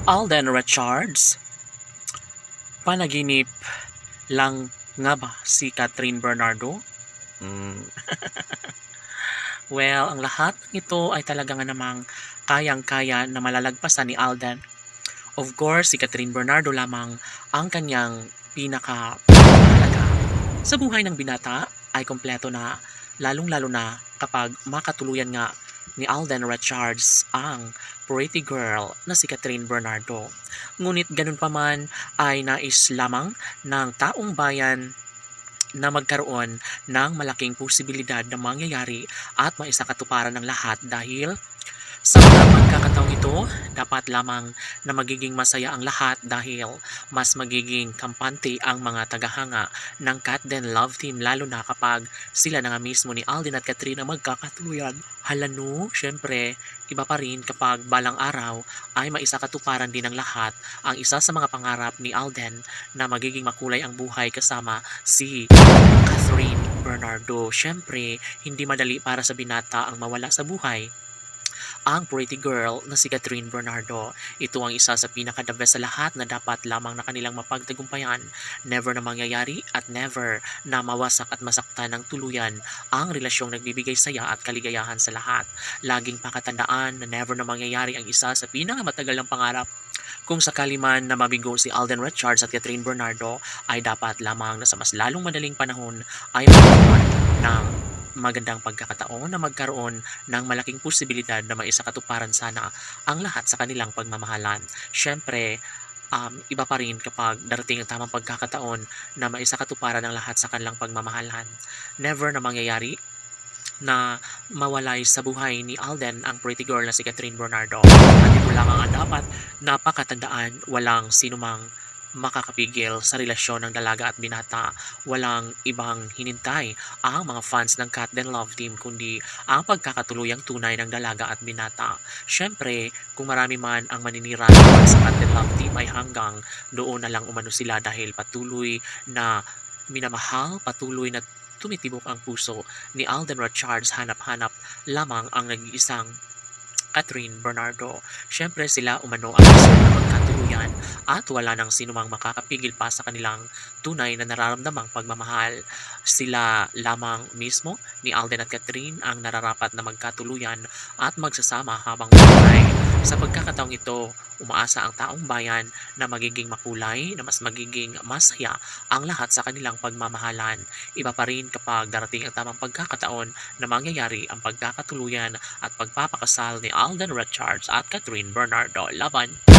Alden Richards, panaginip lang nga ba si Catherine Bernardo? Hmm. Well, ang lahat ng ito ay talaga nga namang kayang-kaya na malalagpasan ni Alden. Of course, si Catherine Bernardo lamang ang kanyang pinakamahalaga. Sa buhay ng binata ay kompleto na, lalong-lalo na kapag makatuluyan nga ni Alden Richards ang pretty girl na si Catherine Bernardo. Ngunit ganun pa man ay nais lamang ng taong bayan na magkaroon ng malaking posibilidad na mangyayari at maisakatuparan ng lahat dahil sa mga pagkakataong ito, dapat lamang na magiging masaya ang lahat dahil mas magiging kampante ang mga tagahanga ng Cat Den Love Team lalo na kapag sila na nga mismo ni Alden at Katrina magkakatuluyan. Halano, syempre, iba pa rin kapag balang araw ay maisakatuparan din ng lahat ang isa sa mga pangarap ni Alden na magiging makulay ang buhay kasama si Catherine Bernardo. Syempre, hindi madali para sa binata ang mawala sa buhay ang pretty girl na si Catherine Bernardo. Ito ang isa sa pinaka-the best sa lahat na dapat lamang na kanilang mapagtagumpayan. Never na mangyayari at never na mawasak at masaktan ng tuluyan ang relasyong nagbibigay saya at kaligayahan sa lahat. Laging pakatandaan na never na mangyayari ang isa sa pinakamatagal ng pangarap. Kung sakali man na mabigo si Alden Richards at Catherine Bernardo, ay dapat lamang na sa mas lalong madaling panahon ay magkaroon ng magandang pagkakataon na magkaroon ng malaking posibilidad na maisakatuparan sana ang lahat sa kanilang pagmamahalan. Siyempre, iba pa rin kapag darating ang tamang pagkakataon na maisakatuparan ng lahat sa kanilang pagmamahalan. Never na mangyayari na mawalay sa buhay ni Alden ang pretty girl na si Catherine Bernardo. At ito lamang ang dapat napakatandaan, walang sinumang makakapigil sa relasyon ng dalaga at binata. Walang ibang hinintay ang mga fans ng Cat Den Love Team kundi ang pagkakatuluyang tunay ng dalaga at binata. Siyempre, kung marami man ang maninira naman sa Cat Den Love Team ay hanggang doon na lang umano sila dahil patuloy na minamahal, patuloy na tumitibok ang puso ni Alden Richards, hanap-hanap lamang ang nag-iisang Catherine Bernardo. Siyempre sila umano ang deserve na magkatuluyan at wala nang sinumang makakapigil pa sa kanilang tunay na nararamdamang pagmamahal. Sila lamang mismo ni Alden at Catherine ang nararapat na magkatuluyan at magsasama habang buhay. Sa pagkakataong ito, umaasa ang taong bayan na magiging makulay, na mas magiging masaya ang lahat sa kanilang pagmamahalan. Iba pa rin kapag darating ang tamang pagkakataon na mangyayari ang pagkakatuluyan at pagpapakasal ni Alden Richards at Catherine Bernardo. Laban!